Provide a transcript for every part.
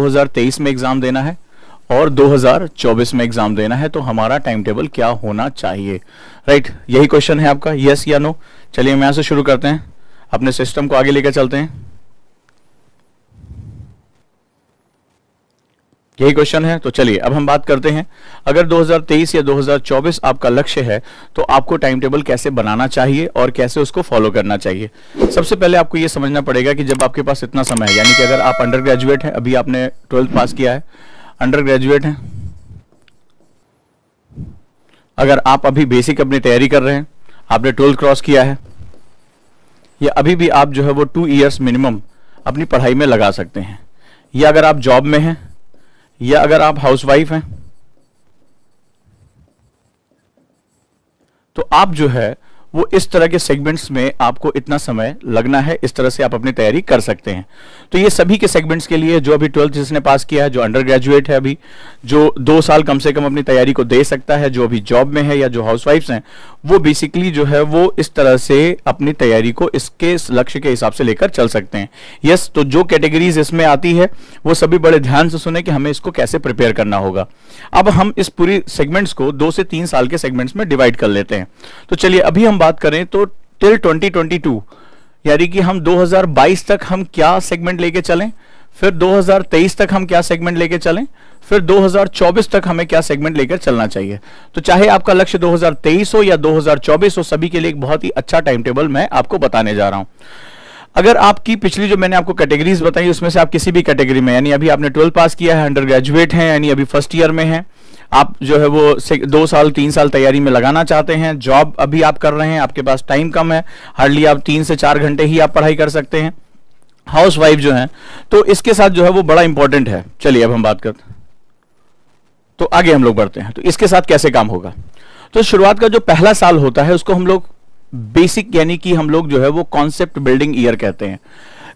2023 में एग्जाम देना है और 2024 में एग्जाम देना है, तो हमारा टाइम टेबल क्या होना चाहिए, राइट? यही क्वेश्चन है आपका, यस या नो। चलिए हम यहां से शुरू करते हैं, अपने सिस्टम को आगे लेकर चलते हैं। यही क्वेश्चन है, तो चलिए अब हम बात करते हैं। अगर 2023 या 2024 आपका लक्ष्य है तो आपको टाइम टेबल कैसे बनाना चाहिए और कैसे उसको फॉलो करना चाहिए। सबसे पहले आपको यह समझना पड़ेगा कि जब आपके पास इतना समय है, यानी कि अगर आप अंडर ग्रेजुएट हैं, अभी आपने 12th पास किया है, अंडर ग्रेजुएट हैं, अगर आप अभी बेसिक अपनी तैयारी कर रहे हैं, आपने 12th क्रॉस किया है, या अभी भी आप जो है वो 2 इयर्स मिनिमम अपनी पढ़ाई में लगा सकते हैं, या अगर आप जॉब में हैं, या अगर आप हाउसवाइफ हैं, तो आप जो है वो इस तरह के सेगमेंट्स में आपको इतना समय लगना है, इस तरह से आप अपनी तैयारी कर सकते हैं। तो ये सभी के सेगमेंट्स के लिए, जो अभी 12th जिसने पास किया है, जो अंडर ग्रेजुएट है अभी, जो 2 साल कम से कम अपनी तैयारी को दे सकता है, जो अभी जॉब में है या जो हाउसवाइफ्स हैं, वो बेसिकली जो है वो इस तरह से अपनी तैयारी को इसके लक्ष्य के हिसाब से लेकर चल सकते हैं। यस, तो जो कैटेगरीज इसमें आती है वो सभी बड़े ध्यान से सुने कि हमें इसको कैसे प्रिपेयर करना होगा। अब हम इस पूरी सेगमेंट्स को 2 से 3 साल के सेगमेंट्स में डिवाइड कर लेते हैं। तो चलिए अभी हम बात करें तो टिल 2022, यानी कि हम 2022 तक हम क्या सेगमेंट लेके चलें, फिर 2023 तक हम क्या सेगमेंट लेके चलें, फिर 2024 तक हमें क्या सेगमेंट लेकर चलना चाहिए। तो चाहे आपका लक्ष्य 2023 हो या 2024 हो, सभी के लिए एक बहुत ही अच्छा टाइम टेबल मैं आपको बताने जा रहा हूं। अगर आपकी पिछली जो मैंने आपको कैटेगरीज बताई उसमें से आप किसी भी कैटेगरी में, यानी अभी आपने 12th पास किया है, अंडर ग्रेजुएट हैं, यानी अभी फर्स्ट ईयर में हैं, आप जो है वो 2 साल 3 साल तैयारी में लगाना चाहते हैं, जॉब अभी आप कर रहे हैं, आपके पास टाइम कम है, हार्डली आप 3 से 4 घंटे ही आप पढ़ाई कर सकते हैं, हाउस वाइफ जो है, तो इसके साथ जो है वो बड़ा इंपॉर्टेंट है। चलिए अब हम बात करते हैं, तो आगे हम लोग बढ़ते हैं। तो इसके साथ कैसे काम होगा, तो शुरुआत का जो पहला साल होता है उसको हम लोग बेसिक, यानी कि हम लोग जो है वो कॉन्सेप्ट बिल्डिंग ईयर कहते हैं।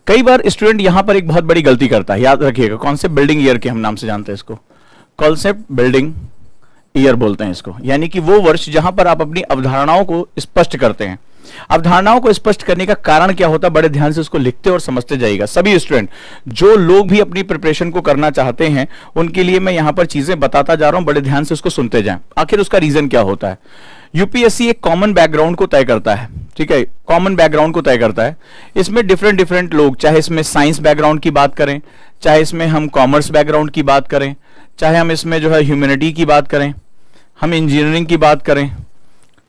कई बार स्टूडेंट यहां पर एक बहुत बड़ी गलती करता है, याद रखिएगा, कॉन्सेप्ट बिल्डिंग ईयर के हम नाम से जानते हैं इसको, कॉन्सेप्ट बिल्डिंग ईयर बोलते हैं इसको, यानी कि वो वर्ष जहां पर आप अपनी अवधारणाओं को स्पष्ट करते हैं। अवधारणाओं को स्पष्ट करने का कारण क्या होता है, बड़े ध्यान से उसको लिखते और समझते जाइएगा। सभी स्टूडेंट जो लोग भी अपनी प्रिपरेशन को करना चाहते हैं उनके लिए मैं यहां पर चीजें बताता जा रहा हूं, बड़े ध्यान से उसको सुनते जाएं। आखिर उसका रीजन क्या होता है। यूपीएससी एक कॉमन बैकग्राउंड को तय करता है, ठीक है, कॉमन बैकग्राउंड को तय करता है। इसमें डिफरेंट लोग, चाहे इसमें साइंस बैकग्राउंड की बात करें, चाहे इसमें हम कॉमर्स बैकग्राउंड की बात करें, चाहे हम इसमें जो है ह्यूमैनिटी की बात करें, हम इंजीनियरिंग की बात करें,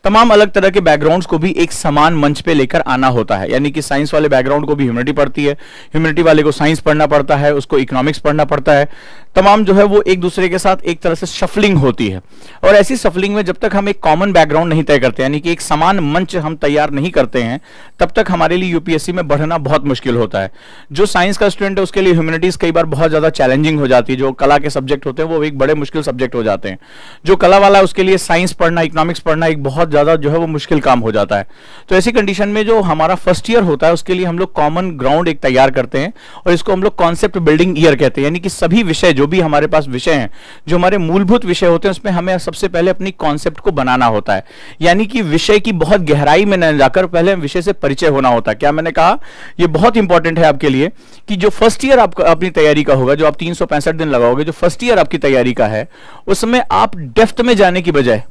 तमाम अलग तरह के बैकग्राउंड्स को भी एक समान मंच पे लेकर आना होता है। यानी कि साइंस वाले बैकग्राउंड को भी ह्यूमैनिटी पढ़ती है, ह्यूमैनिटी वाले को साइंस पढ़ना पड़ता है, उसको इकोनॉमिक्स पढ़ना पड़ता है, तमाम जो है वो एक दूसरे के साथ एक तरह से शफलिंग होती है। और ऐसी शफलिंग में जब तक हम एक कॉमन बैकग्राउंड नहीं तय करते, यानी कि एक समान मंच हम तैयार नहीं करते हैं, तब तक हमारे लिए यूपीएससी में बढ़ना बहुत मुश्किल होता है। जो साइंस का स्टूडेंट है उसके लिए ह्यूमैनिटीज कई बार बहुत ज्यादा चैलेंजिंग हो जाती है, जो कला के सब्जेक्ट होते हैं वो एक बड़े मुश्किल सब्जेक्ट हो जाते हैं। जो कला वाला है उसके लिए साइंस पढ़ना, इकोनॉमिक्स पढ़ना एक बहुत ज्यादा जो है वो मुश्किल काम हो जाता है। तो ऐसी कंडीशन में जो हमारा फर्स्ट ईयर होता है उसके लिए हम लोग कॉमन ग्राउंड एक तैयार करते हैं और इसको हम लोग कॉन्सेप्ट बिल्डिंग ईयर कहते हैं। यानी कि सभी विषय जो भी हमारे पास विषय हैं, जो हमारे मूलभूत विषय होते हैं, उसमें हमें सबसे पहले अपनी कॉन्सेप्ट को बनाना होता है। यानी कि विषय की बहुत गहराई में न जाकर पहले विषय से परिचय होना होता है। क्या मैंने कहा, यह बहुत इंपॉर्टेंट है आपके लिए कि जो फर्स्ट ईयर आपका अपनी तैयारी का होगा, जो आप 365 दिन लगाओगे, जो फर्स्ट ईयर आपकी तैयारी का है, उसमें आप डेप्थ में जाने की बजाय,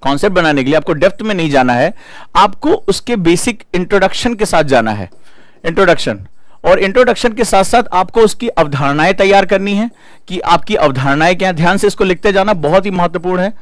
कॉन्सेप्ट बनाने के लिए आपको डेप्थ में नहीं जाना है, आपको उसके बेसिक इंट्रोडक्शन के साथ जाना है। इंट्रोडक्शन, और इंट्रोडक्शन के साथ साथ आपको उसकी अवधारणाएं तैयार करनी है कि आपकी अवधारणाएं क्या हैं। ध्यान से इसको लिखते जाना, बहुत ही महत्वपूर्ण है।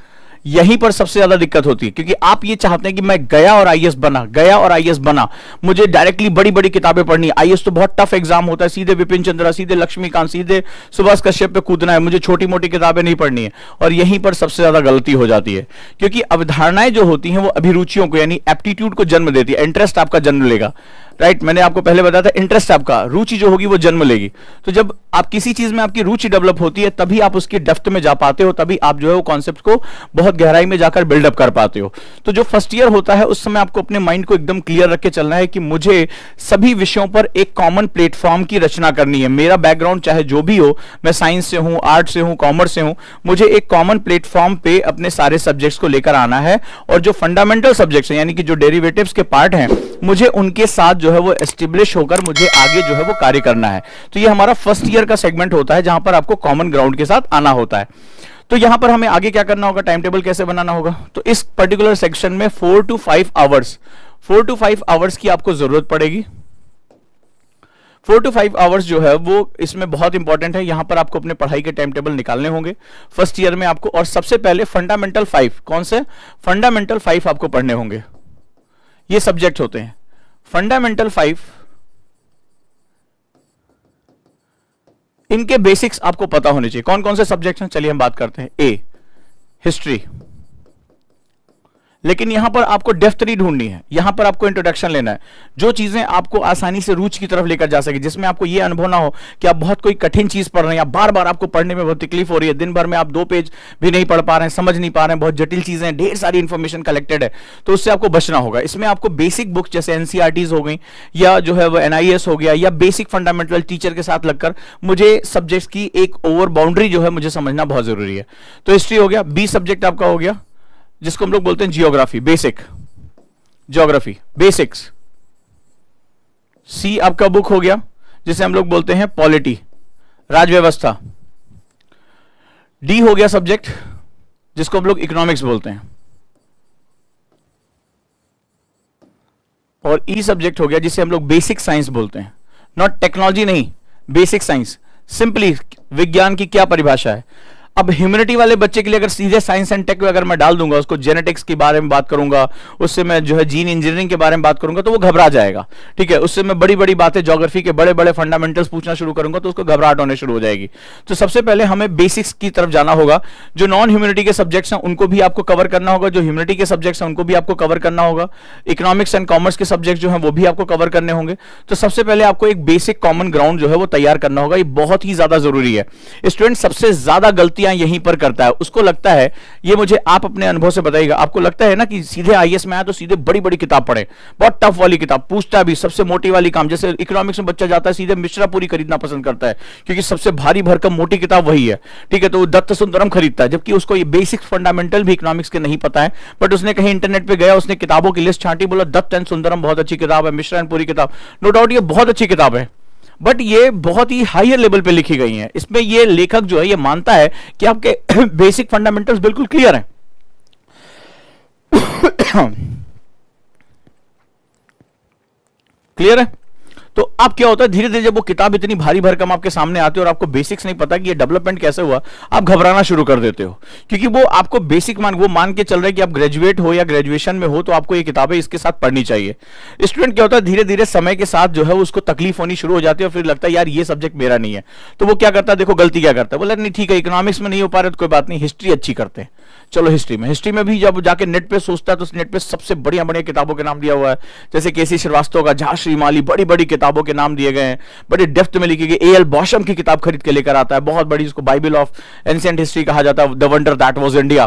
यहीं पर सबसे ज्यादा दिक्कत होती है, क्योंकि आप ये चाहते हैं कि मैं गया और आईएएस बना, गया और आईएएस बना, मुझे डायरेक्टली बड़ी बड़ी किताबें पढ़नी। आईएएस तो बहुत टफ एग्जाम होता है, सीधे विपिन चंद्रा, सीधे लक्ष्मीकांत, सीधे सुभाष कश्यप पे कूदना है, मुझे छोटी मोटी किताबें नहीं पढ़नी है। और यहीं पर सबसे ज्यादा गलती हो जाती है, क्योंकि अवधारणाएं जो होती हैं वो अभिरुचियों को, यानी एप्टीट्यूड को जन्म देती है। इंटरेस्ट आपका जन्म लेगा, राइट। मैंने आपको पहले बताया था, इंटरेस्ट आपका, रुचि जो होगी वो जन्म लेगी। तो जब आप किसी चीज में आपकी रुचि डेवलप होती है तभी आप उसकी डेप्थ में जा पाते हो, तभी आप जो है वो कॉन्सेप्ट को बहुत गहराई में जाकर बिल्डअप कर पाते हो। तो जो फर्स्ट ईयर होता है उस समय आपको अपने माइंड को एकदम क्लियर रख के चलना है कि मुझे सभी विषयों पर एक कॉमन प्लेटफॉर्म की रचना करनी है। मेरा बैकग्राउंड चाहे जो भी हो, मैं साइंस से हूं, आर्ट से हूं, कॉमर्स से हूं, मुझे एक कॉमन प्लेटफॉर्म पे अपने सारे सब्जेक्ट्स को लेकर आना है। और जो फंडामेंटल सब्जेक्ट्स हैं, यानी कि जो डेरिवेटिव्स के पार्ट हैं, मुझे उनके साथ जो है वो एस्टेब्लिश होकर मुझे आगे जो है वो कार्य करना है। तो ये हमारा फर्स्ट ईयर का सेगमेंट होता है जहां पर आपको कॉमन ग्राउंड के साथ आना होता है। तो यहां पर हमें आगे क्या करना होगा, टाइम टेबल कैसे बनाना होगा। तो इस पर्टिकुलर सेक्शन में 4 to 5 आवर्स की आपको जरूरत पड़ेगी। 4 to 5 आवर्स जो है वो इसमें बहुत इंपॉर्टेंट है। यहां पर आपको अपने पढ़ाई के टाइम टेबल निकालने होंगे फर्स्ट ईयर में आपको। और सबसे पहले फंडामेंटल 5, कौन से फंडामेंटल 5 आपको पढ़ने होंगे। ये सब्जेक्ट होते हैं फंडामेंटल 5, इनके बेसिक्स आपको पता होने चाहिए। कौन कौन से सब्जेक्ट हैं, चलिए हम बात करते हैं। ए, हिस्ट्री, लेकिन यहां पर आपको डेप्थ नहीं ढूंढनी है, यहां पर आपको इंट्रोडक्शन लेना है, जो चीजें आपको आसानी से रूच की तरफ लेकर जा सके, जिसमें आपको यह अनुभव ना हो कि आप बहुत कोई कठिन चीज पढ़ रहे हैं या बार बार आपको पढ़ने में बहुत तकलीफ हो रही है, दिन भर में आप 2 पेज भी नहीं पढ़ पा रहे हैं, समझ नहीं पा रहे हैं, बहुत जटिल चीजें, ढेर सारी इंफॉर्मेशन कलेक्टेड है, तो उससे आपको बचना होगा। इसमें आपको बेसिक बुक जैसे एनसीईआरटीज हो गई या जो है वो एनआईएस हो गया या बेसिक फंडामेंटल टीचर के साथ लगकर मुझे सब्जेक्ट्स की एक ओवर बाउंड्री जो है मुझे समझना बहुत जरूरी है। तो हिस्ट्री हो गया। बी सब्जेक्ट आपका हो गया जिसको हम लोग बोलते हैं जियोग्राफी, बेसिक ज्योग्राफी, बेसिक्स। सी आपका बुक हो गया जिसे हम लोग बोलते हैं पॉलिटी, राज व्यवस्था। डी हो गया सब्जेक्ट जिसको हम लोग इकोनॉमिक्स बोलते हैं। और ई सब्जेक्ट हो गया जिसे हम लोग बेसिक साइंस बोलते हैं। नॉट टेक्नोलॉजी नहीं, बेसिक साइंस, सिंपली विज्ञान की क्या परिभाषा है। अब ह्यूमैनिटी वाले बच्चे के लिए अगर सीधे साइंस एंड टेक में अगर मैं डाल दूंगा, उसको जेनेटिक्स के बारे में बात करूंगा, उससे मैं जो है जीन इंजीनियरिंग के बारे में बात करूंगा तो वो घबरा जाएगा, ठीक है। उससे मैं बड़ी बड़ी बातें, ज्योग्राफी के बड़े बड़े फंडामेंटल्स पूछना शुरू करूंगा तो उसको घबराहट होने शुरू हो जाएगी। तो सबसे पहले हमें बेसिक्स की तरफ जाना होगा। जो नॉन ह्यूमैनिटी के सब्जेक्ट्स हैं उनको भी आपको कवर करना होगा, जो ह्यूमैनिटी के सब्जेक्ट्स हैं उनको भी आपको कवर करना होगा। इकोनॉमिक्स एंड कॉमर्स के सब्जेक्ट जो है वो भी आपको कवर करने होंगे। तो सबसे पहले आपको एक बेसिक कॉमन ग्राउंड जो है वो तैयार करना होगा, ये बहुत ही ज्यादा जरूरी है। स्टूडेंट सबसे ज्यादा गलतियां यहीं पर करता है, उसको लगता है, ये मुझे आप अपने अनुभव से बताइएगा, आपको लगता है ना कि सीधे आईएएस में आया तो सीधे बड़ी बड़ी किताब पढ़े, बहुत टफ वाली किताब, पूछता भी सबसे मोटी वाली काम। जैसे इकोनॉमिक्स में बच्चा जाता है सीधे मिश्रा पूरी खरीदना पसंद करता है क्योंकि सबसे भारी भरकम मोटी किताब वही है, ठीक है। तो वो दत्त सुंदरम खरीदता है, जबकि उसको ये बेसिक फंडामेंटल भी इकोनॉमिक्स के नहीं पता है। बट उसने कहीं इंटरनेट पे गया, उसने किताबों की लिस्ट छांटी, बोला दत्त एंड सुंदरम बहुत अच्छी किताब है, मिश्रा एंड पूरी किताब, नो डाउट ये बहुत अच्छी किताब है, बट ये बहुत ही हायर लेवल पे लिखी गई है। इसमें ये लेखक जो है ये मानता है कि आपके बेसिक फंडामेंटल्स बिल्कुल क्लियर हैं। क्लियर है। तो अब क्या होता है, धीरे धीरे जब वो किताब इतनी भारी भरकम आपके सामने आती है और आपको बेसिक्स नहीं पता कि ये डेवलपमेंट कैसे हुआ, आप घबराना शुरू कर देते हो, क्योंकि वो आपको बेसिक वो मान के चल रहे हैं कि आप ग्रेजुएट हो या ग्रेजुएशन में हो तो आपको ये किताबें इसके साथ पढ़नी चाहिए। स्टूडेंट क्या होता है, धीरे धीरे समय के साथ जो है उसको तकलीफ होनी शुरू हो जाती है और फिर लगता है यार ये सब्जेक्ट मेरा नहीं है। तो वो क्या करता है, देखो गलती क्या करता है, बोला नहीं ठीक है इकोनॉमिक्स में नहीं हो पा रहा तो कोई बात नहीं, हिस्ट्री अच्छी करते हैं, चलो हिस्ट्री में भी जब जाके नेट पे सोचता है तो नेट पे सबसे बढ़िया बढ़िया किताबों के नाम दिया हुआ है, जैसे केसी श्रीवास्तव का झा श्रीमाली, बड़ी बड़ी किताबों के नाम दिए गए हैं, बड़े डेप्थ में लिखी गई। एएल बॉशम की किताब खरीद के लेकर आता है, बहुत बड़ी, इसको बाइबल ऑफ एंशिएंट हिस्ट्री कहा जाता है, the wonder that was India.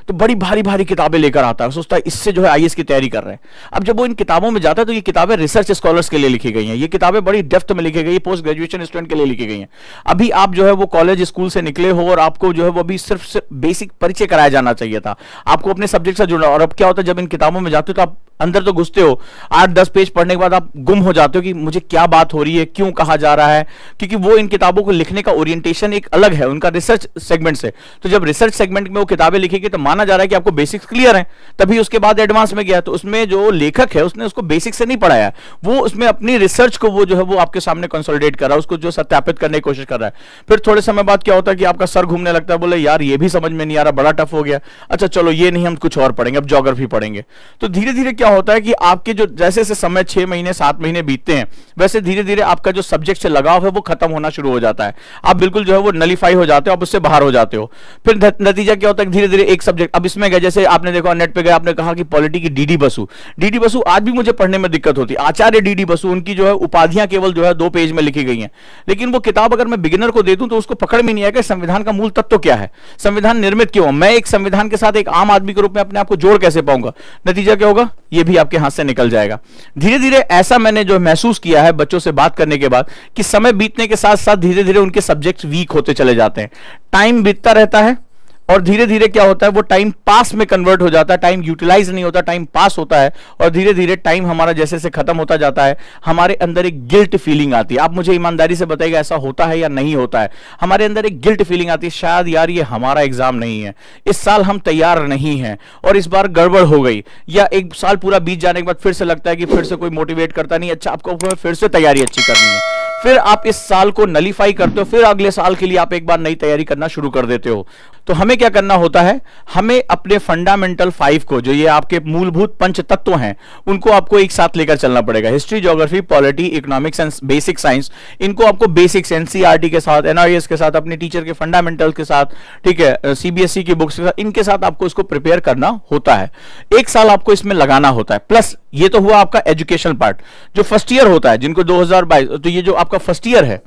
तो बड़ी भारी भारी किताबें लेकर आता है, सोचता है इससे जो है आईएएस की तैयारी कर रहे हैं। अब जब वो इन किताबों में जाता है तो ये किताबें रिसर्च स्कॉलर्स के लिए लिखी गई हैं, ये किताबें बड़ी डेप्थ में लिखी गई है, पोस्ट ग्रेजुएशन स्टूडेंट के लिए लिखी गई हैं। अभी आप जो है वो कॉलेज स्कूल से निकले हो और आपको जो है वो अभी सिर्फ बेसिक परिचय कराया जाना चाहिए था, आपको अपने सब्जेक्ट से जुड़ना। और अब क्या होता है, जब इन किताबों में जाते हो तो आप अंदर तो घुसते हो, 8-10 पेज पढ़ने के बाद आप गुम हो जाते हो कि मुझे क्या बात हो रही है, क्यों कहा जा रहा है, क्योंकि वो इन किताबों को लिखने का ओरिएंटेशन एक अलग है उनका रिसर्च सेगमेंट से। तो जब रिसर्च सेगमेंट में वो किताबें लिखेगी तो माना जा रहा है कि आपको बेसिक्स क्लियर हैं, तभी उसके बाद एडवांस में गया। तो उसमें जो लेखक है उसने उसको बेसिक से नहीं पढ़ाया, वो उसमें अपनी रिसर्च को वो जो है वो आपके सामने कंसोलिडेट कर रहा है, उसको जो सत्यापित करने की कोशिश कर रहा है। फिर थोड़े समय बाद क्या होता है कि आपका सर घूमने लगता है, बोले यार ये भी समझ में नहीं आ रहा, बड़ा टफ हो गया, अच्छा चलो ये नहीं हम कुछ और पढ़ेंगे, अब ज्योग्राफी पढ़ेंगे। तो धीरे धीरे क्या होता है कि आपके जो जैसे जैसे समय 6 महीने 7 महीने बीतते हैं वैसे धीरे धीरे आपका जो सब्जेक्ट से लगाव है वो खत्म होना शुरू हो जाता है, आप बिल्कुल जो है वो नलीफाई हो जाते हो, आप उससे बाहर हो जाते हो। फिर नतीजा क्या होता है, धीरे धीरे एक सब्जेक्ट अब इसमें गए, जैसे आपने देखा नेट पे गए, आपने कहा कि पॉलिटी की डीडी बसु आज भी मुझे पढ़ने में दिक्कत होती है। आचार्य डीडी बसु, उनकी जो है उपाधियां केवल जो है 2 पेज में लिखी गई हैं, लेकिन वो किताब अगर मैं बिगिनर को दे दूं तो उसको पकड़ में नहीं आएगा संविधान का मूल तत्व क्या है, संविधान निर्मित क्यों, मैं एक संविधान के साथ एक आम आदमी के रूप में अपने आप को जोड़ कैसे पाऊंगा, नतीजा क्या होगा, ये भी आपके हाथ से निकल जाएगा। धीरे धीरे ऐसा मैंने जो महसूस किया है बच्चों से बात करने के बाद कि समय बीतने के साथ साथ धीरे धीरे उनके सब्जेक्ट्स वीक होते चले जाते हैं, टाइम बीतता रहता है, और धीरे धीरे क्या होता है, वो टाइम पास में कन्वर्ट हो जाता है, टाइम यूटिलाइज नहीं होता, टाइम पास होता है, और धीरे धीरे टाइम हमारा जैसे जैसे खत्म होता जाता है, हमारे अंदर एक गिल्ट फीलिंग आती है। आप मुझे ईमानदारी से बताइएगा ऐसा होता है या नहीं होता है? हमारे अंदर एक गिल्ट फीलिंग आती है, शायद यार ये हमारा एग्जाम नहीं है, इस साल हम तैयार नहीं हैं और इस बार गड़बड़ हो गई, या एक साल पूरा बीत जाने के बाद फिर से लगता है कि फिर से कोई मोटिवेट करता नहीं, अच्छा आपको फिर से तैयारी अच्छी करनी है, फिर आप इस साल को नलीफाई करते हो, फिर अगले साल के लिए आप एक बार नई तैयारी करना शुरू कर देते हो। तो हमें क्या करना होता है, हमें अपने फंडामेंटल 5 को, जो ये आपके मूलभूत पंच तत्व हैं, उनको आपको एक साथ लेकर चलना पड़ेगा। History, geography, polity, economics and basic science, इनको आपको बेसिक्स एनसीईआरटी के साथ, एनआईएस के साथ, अपने टीचर के फंडामेंटल के साथ, ठीक है, सीबीएसई की बुक्स के साथ, इनके साथ आपको इसको प्रिपेयर करना होता है। एक साल आपको इसमें लगाना होता है। प्लस ये तो हुआ आपका एजुकेशन पार्ट। जो फर्स्ट ईयर होता है, जिनको 2022, तो ये जो आपका फर्स्ट ईयर है,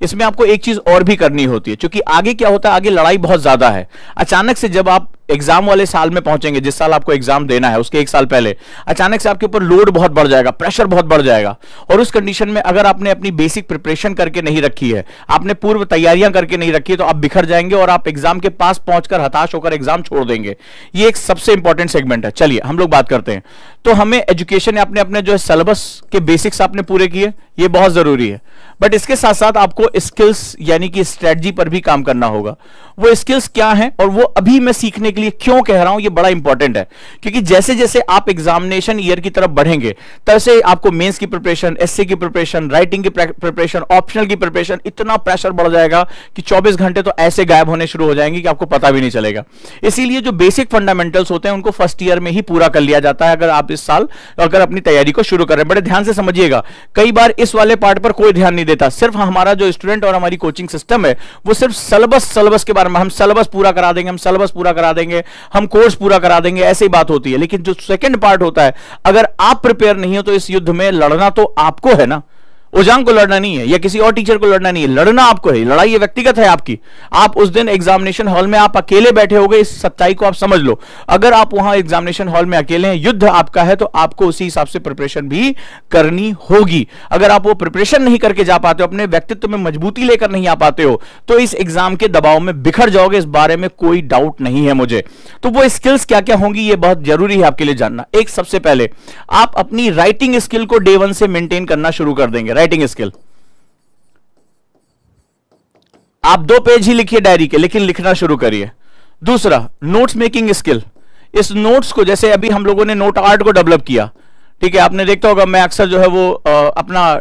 इसमें आपको एक चीज और भी करनी होती है, क्योंकि आगे क्या होता है, आगे लड़ाई बहुत ज्यादा है। अचानक से जब आप एग्जाम वाले साल में पहुंचेंगे, जिस साल आपको एग्जाम देना है उसके एक साल पहले अचानक से आपके ऊपर लोड बहुत बढ़ जाएगा, प्रेशर बहुत बढ़ जाएगा, और उस कंडीशन में अगर आपने अपनी बेसिक प्रिपरेशन करके नहीं रखी है, आपने पूर्व तैयारियां करके नहीं रखी है, तो आप बिखर जाएंगे और आप एग्जाम के पास पहुंचकर हताश होकर एग्जाम छोड़ देंगे। ये एक सबसे इंपॉर्टेंट सेगमेंट है। चलिए हम लोग बात करते हैं। तो हमें एजुकेशन, अपने अपने जो है सिलेबस के बेसिक्स आपने पूरे किए, ये बहुत जरूरी है, बट इसके साथ साथ आपको स्किल्स यानी कि स्ट्रेटजी पर भी काम करना होगा। वो स्किल्स क्या हैं और वो अभी मैं सीखने के लिए क्यों कह रहा हूं, ये बड़ा इंपॉर्टेंट है, क्योंकि जैसे जैसे आप एग्जामिनेशन ईयर की तरफ बढ़ेंगे, तैसे आपको मेंस की प्रिपरेशन, एसए की प्रिपरेशन, राइटिंग की प्रिपरेशन, ऑप्शनल की प्रिपरेशन, इतना प्रेशर बढ़ जाएगा कि 24 घंटे तो ऐसे गायब होने शुरू हो जाएंगे कि आपको पता भी नहीं चलेगा। इसीलिए जो बेसिक फंडामेंटल्स होते हैं उनको फर्स्ट ईयर में ही पूरा कर लिया जाता है, अगर आप इस साल अगर अपनी तैयारी को शुरू कर रहे हैं। बड़े ध्यान से समझिएगा, कई बार इस वाले पार्ट पर कोई ध्यान नहीं देता। सिर्फ हमारा जो स्टूडेंट और हमारी कोचिंग सिस्टम है वो सिर्फ सिलेबस के बारे में, हम सिलेबस पूरा करा देंगे, हम सिलेबस पूरा करा देंगे, हम कोर्स पूरा करा देंगे, ऐसी बात होती है। लेकिन जो सेकंड पार्ट होता है, अगर आप प्रिपेयर नहीं हो तो इस युद्ध में लड़ना तो आपको है ना, ओजांग को लड़ना नहीं है या किसी और टीचर को लड़ना नहीं है, लड़ना आपको है। लड़ाई ये व्यक्तिगत है आपकी। आप उस दिन एग्जामिनेशन हॉल में आप अकेले बैठे होगे, इस सच्चाई को आप समझ लो। अगर आप वहां एग्जामिनेशन हॉल में अकेले हैं, युद्ध आपका है, तो आपको उसी हिसाब से प्रिपरेशन भी करनी होगी। अगर आप वो प्रिपरेशन नहीं करके जा पाते हो, अपने व्यक्तित्व में मजबूती लेकर नहीं आ पाते हो, तो इस एग्जाम के दबाव में बिखर जाओगे, इस बारे में कोई डाउट नहीं है मुझे। तो वो स्किल्स क्या क्या होंगी, ये बहुत जरूरी है आपके लिए जानना। एक, सबसे पहले आप अपनी राइटिंग स्किल को डे 1 से मेंटेन करना शुरू कर देंगे। राइटिंग स्किल, आप 2 पेज ही लिखिए डायरी के, लेकिन लिखना शुरू करिए। दूसरा, नोट्स मेकिंग स्किल। इस नोट्स को, जैसे अभी हम लोगों ने नोट आर्ट को डेवलप किया, ठीक है, आपने देखा होगा, मैं अक्सर जो है वो अपना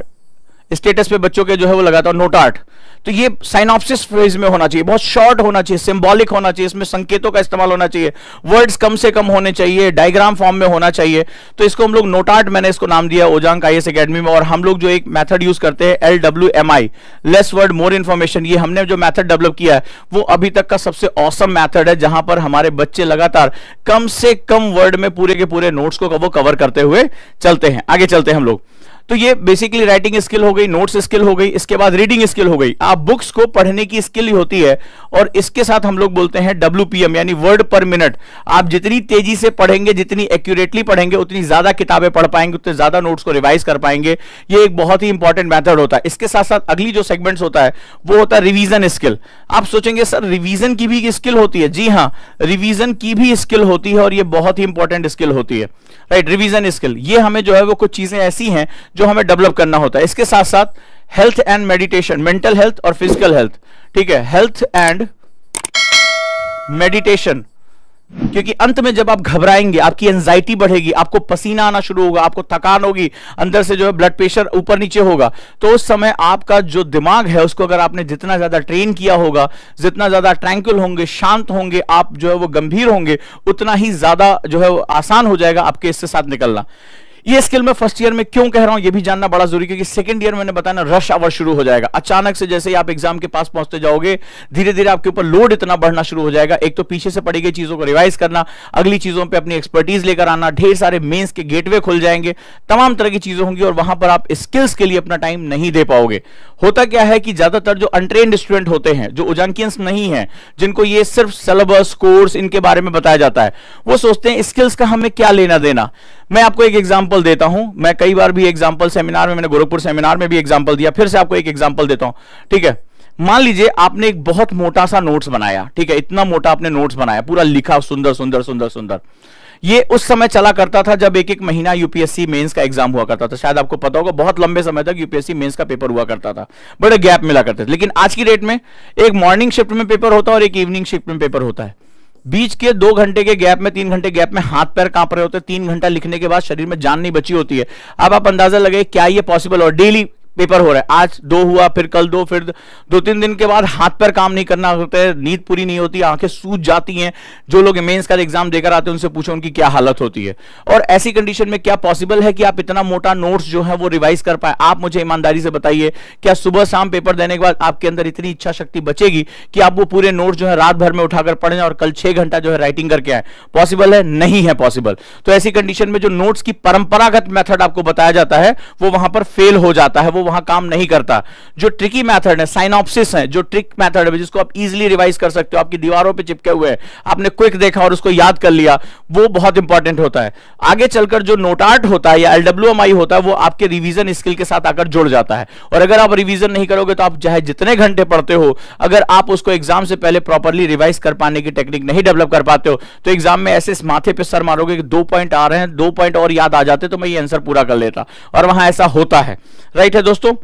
स्टेटस पे बच्चों के जो है वो लगाता हूं नोट आर्ट। तो ये साइनॉप्सिस फेज में होना चाहिए, बहुत शॉर्ट होना चाहिए, सिंबॉलिक होना चाहिए, इसमें संकेतों का इस्तेमाल होना चाहिए, वर्ड्स कम से कम होने चाहिए, डायग्राम फॉर्म में होना चाहिए। तो इसको हम लोग नोट आर्ट, मैंने इसको नाम दिया ओजांग IAS एकेडमी में। और हम लोग जो एक मेथड यूज करते हैं LWMI, less word more information, ये हमने जो मेथड डेवलप किया है वो अभी तक का सबसे ऑसम मेथड है, जहां पर हमारे बच्चे लगातार कम से कम वर्ड में पूरे के पूरे नोट्स को वो कवर करते हुए चलते हैं। आगे चलते हैं हम लोग। तो ये बेसिकली राइटिंग स्किल हो गई, नोट्स स्किल हो गई, इसके बाद रीडिंग स्किल हो गई। आप बुक्स को पढ़ने की स्किल ही होती है, और इसके साथ हम लोग बोलते हैं WPM यानी वर्ड पर मिनट। आप जितनी तेजी से पढ़ेंगे, जितनी एक्यूरेटली पढ़ेंगे, उतनी ज्यादा किताबें पढ़ पाएंगे, उतने ज्यादा नोट्स को रिवाइज कर पाएंगे। ये एक बहुत ही इंपॉर्टेंट मेथड होता है। इसके साथ साथ अगली जो सेगमेंट्स होता है वो होता है रिवीजन स्किल। आप सोचेंगे सर रिवीजन की भी स्किल होती है? जी हाँ, रिवीजन की भी स्किल होती है, और ये बहुत ही इंपॉर्टेंट स्किल होती है। राइट, रिवीजन स्किल, ये हमें जो है वो कुछ चीजें ऐसी हैं जो हमें डेवलप करना होता है। इसके साथ साथ health and meditation, mental health और फिजिकल हेल्थ, ठीक है, हेल्थ एंड मेडिटेशन, क्योंकि अंत में जब आप घबराएंगे, आपकी एंजाइटी बढ़ेगी, आपको पसीना आना शुरू होगा, आपको थकान होगी, अंदर से जो है ब्लड प्रेशर ऊपर नीचे होगा, तो उस समय आपका जो दिमाग है उसको अगर आपने जितना ज्यादा ट्रेन किया होगा, जितना ज्यादा ट्रैंक्विल होंगे, शांत होंगे, आप जो है वो गंभीर होंगे, उतना ही ज्यादा जो है वो आसान हो जाएगा आपके इससे साथ निकलना। ये स्किल मैं फर्स्ट ईयर में क्यों कह रहा हूं ये भी जानना बड़ा जरूरी, क्योंकि सेकंड ईयर मैंने बताया ना, रश आवर शुरू हो जाएगा। अचानक से जैसे ही आप एग्जाम के पास पहुंचते जाओगे, धीरे धीरे आपके ऊपर लोड इतना बढ़ना शुरू हो जाएगा। एक तो पीछे से पड़ी गई चीजों को रिवाइज करना, अगली चीजों पे अपनी एक्सपर्टीज लेकर आना, ढेर सारे मेंस के गेटवे खुल जाएंगे, तमाम तरह की चीजें होंगी, और वहां पर आप स्किल्स के लिए अपना टाइम नहीं दे पाओगे। होता क्या है कि ज्यादातर जो अनट्रेन्ड स्टूडेंट होते हैं, जो ओजांकियंस नहीं है, जिनको ये सिर्फ सिलेबस, कोर्स, इनके बारे में बताया जाता है, वो सोचते हैं स्किल्स का हमें क्या लेना देना। मैं आपको एक एग्जांपल देता हूं, मैं कई बार भी एग्जांपल सेमिनार में, मैंने गोरखपुर सेमिनार में भी एग्जांपल दिया, फिर से आपको एक एग्जांपल देता हूं, ठीक है। मान लीजिए आपने एक बहुत मोटा सा नोट्स बनाया, ठीक है, इतना मोटा आपने नोट्स बनाया, पूरा लिखा, सुंदर सुंदर सुंदर सुंदर। ये उस समय चला करता था जब एक एक महीना यूपीएससी मेंस का एग्जाम हुआ करता था। शायद आपको पता होगा, बहुत लंबे समय तक यूपीएससी मेंस का पेपर हुआ करता था, बड़े गैप मिला करते थे। लेकिन आज की डेट में एक मॉर्निंग शिफ्ट में पेपर होता है और एक इवनिंग शिफ्ट में पेपर होता है। बीच के 2 घंटे के गैप में, 3 घंटे गैप में हाथ पैर कांप रहे होते हैं। 3 घंटा लिखने के बाद शरीर में जान नहीं बची होती है। अब आप अंदाजा लगे क्या ये पॉसिबल, और डेली पेपर हो रहा है, आज 2 हुआ, फिर कल 2, फिर 2-3 दिन के बाद हाथ पैर काम नहीं करना होता है, नींद पूरी नहीं होती, आंखें सूज जाती हैं। जो लोग मेंस का एग्जाम देकर आते हैं उनसे पूछो उनकी क्या हालत होती है। और ऐसी कंडीशन में क्या पॉसिबल है कि आप इतना मोटा नोट्स जो है वो रिवाइज कर पाए? आप मुझे ईमानदारी से बताइए, क्या सुबह शाम पेपर देने के बाद आपके अंदर इतनी इच्छा शक्ति बचेगी कि आप वो पूरे नोट्स जो है रात भर में उठाकर पढ़ें और कल 6 घंटा जो है राइटिंग करके आए? पॉसिबल है? नहीं है पॉसिबल। तो ऐसी कंडीशन में जो नोट्स की परंपरागत मेथड आपको बताया जाता है वो वहां पर फेल हो जाता है, वो वहां काम नहीं करता। जो ट्रिकी मेथड है, साइनॉप्सिस है, जो ट्रिक मेथड है जिसको आप इजीली रिवाइज कर सकते हो, आपकी दीवारों पे चिपके हुए हैं, आपने क्विक देखा और उसको याद कर लिया, वो बहुत इंपॉर्टेंट होता है। आगे चलकर जो नोट आर्ट होता है या एलडब्ल्यूएमआई होता है वो आपके रिवीजन स्किल के साथ आकर जुड़ जाता है। और अगर आप रिवीजन नहीं करोगे तो आप चाहे जितने घंटे पढ़ते हो, अगर आप उसको एग्जाम से पहले प्रॉपर्ली रिवाइज कर पाने की टेक्निक नहीं डेवलप कर पाते हो तो एग्जाम में ऐसे माथे पे सर मारोगे कि 2 पॉइंट आ रहे हैं, 2 पॉइंट और याद आ जाते तो मैं ये आंसर पूरा कर लेता। और वहां ऐसा होता है, राइट है दोस्तों।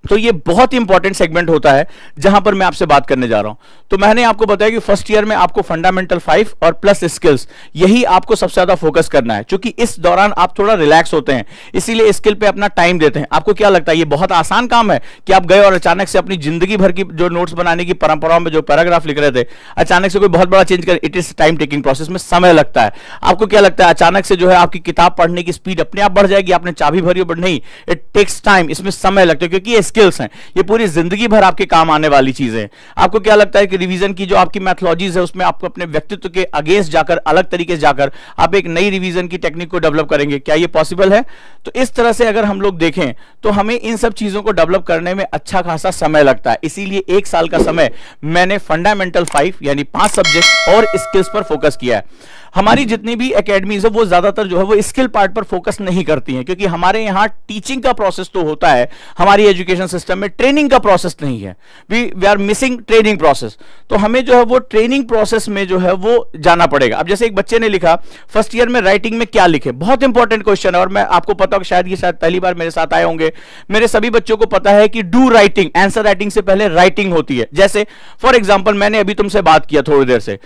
तो ये बहुत इंपॉर्टेंट सेगमेंट होता है जहां पर मैं आपसे बात करने जा रहा हूं। तो मैंने आपको बताया कि फर्स्ट ईयर में आपको फंडामेंटल 5 और प्लस स्किल्स, यही आपको सबसे ज्यादा फोकस करना है, क्योंकि इस दौरान आप थोड़ा रिलैक्स होते हैं, इसीलिए स्किल पे अपना टाइम देते हैं। आपको क्या लगता है ये बहुत आसान काम है कि आप गए और अचानक से अपनी जिंदगी भर की जो नोट्स बनाने की परंपराओं में जो पैराग्राफ लिख रहे थे, अचानक से कोई बहुत बड़ा चेंज कर? It is time taking process, में समय लगता है। आपको क्या लगता है अचानक से जो है आपकी किताब पढ़ने की स्पीड अपने आप बढ़ जाएगी, आपने चाबी भरी हो? नहीं, इट टेक्स टाइम, इसमें समय लगता है, क्योंकि ये स्किल्स हैं, ये पूरी जिंदगी भर आपके काम आने वाली चीजें हैं। आपको क्या लगता है कि रिवीजन की जो आपकी मैथोलॉजीज है उसमें आपको अपने व्यक्तित्व के अगेंस्ट जाकर, अलग तरीके से जाकर आप एक नई रिवीजन की टेक्निक को डेवलप करेंगे? क्या ये पॉसिबल है? तो इस तरह से अगर हम लोग देखें तो हमें इन सब चीजों को डेवलप करने में अच्छा खासा समय लगता है। इसीलिए 1 साल का समय मैंने फंडामेंटल 5 यानी 5 सब्जेक्ट और स्किल्स पर फोकस किया है। हमारी जितनी भी एकेडमीज है वो ज्यादातर जो है वो स्किल पार्ट पर फोकस नहीं करती हैं, क्योंकि हमारे यहाँ टीचिंग का प्रोसेस तो होता है, हमारी एजुकेशन सिस्टम में ट्रेनिंग का प्रोसेस नहीं है। We are missing training process. तो हमें जो है वो ट्रेनिंग प्रोसेस में जो है वो जाना पड़ेगा। अब जैसे एक बच्चे ने लिखा फर्स्ट ईयर में राइटिंग में क्या लिखे, बहुत इंपॉर्टेंट क्वेश्चन है, और मैं आपको पता होगा, शायद पहली बार मेरे साथ आए होंगे, मेरे सभी बच्चों को पता है कि डू राइटिंग, आंसर राइटिंग से पहले राइटिंग होती है। जैसे फॉर एग्जाम्पल मैंने अभी तुमसे बात किया थोड़ी देर से,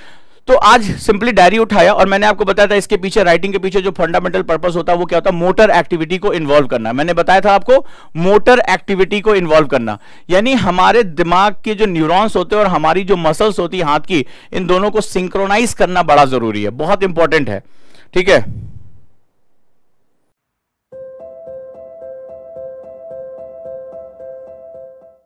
तो आज सिंपली डायरी उठाया और मैंने आपको बताया था इसके पीछे, राइटिंग के पीछे जो फंडामेंटल पर्पस होता है वो क्या होता है? मोटर एक्टिविटी को इन्वॉल्व करना। मैंने बताया था आपको मोटर एक्टिविटी को इन्वॉल्व करना, यानी हमारे दिमाग के जो न्यूरॉन्स होते हैं और हमारी जो मसल्स होती है हाथ की, इन दोनों को सिंक्रोनाइज करना बड़ा जरूरी है, बहुत इंपॉर्टेंट है, ठीक है।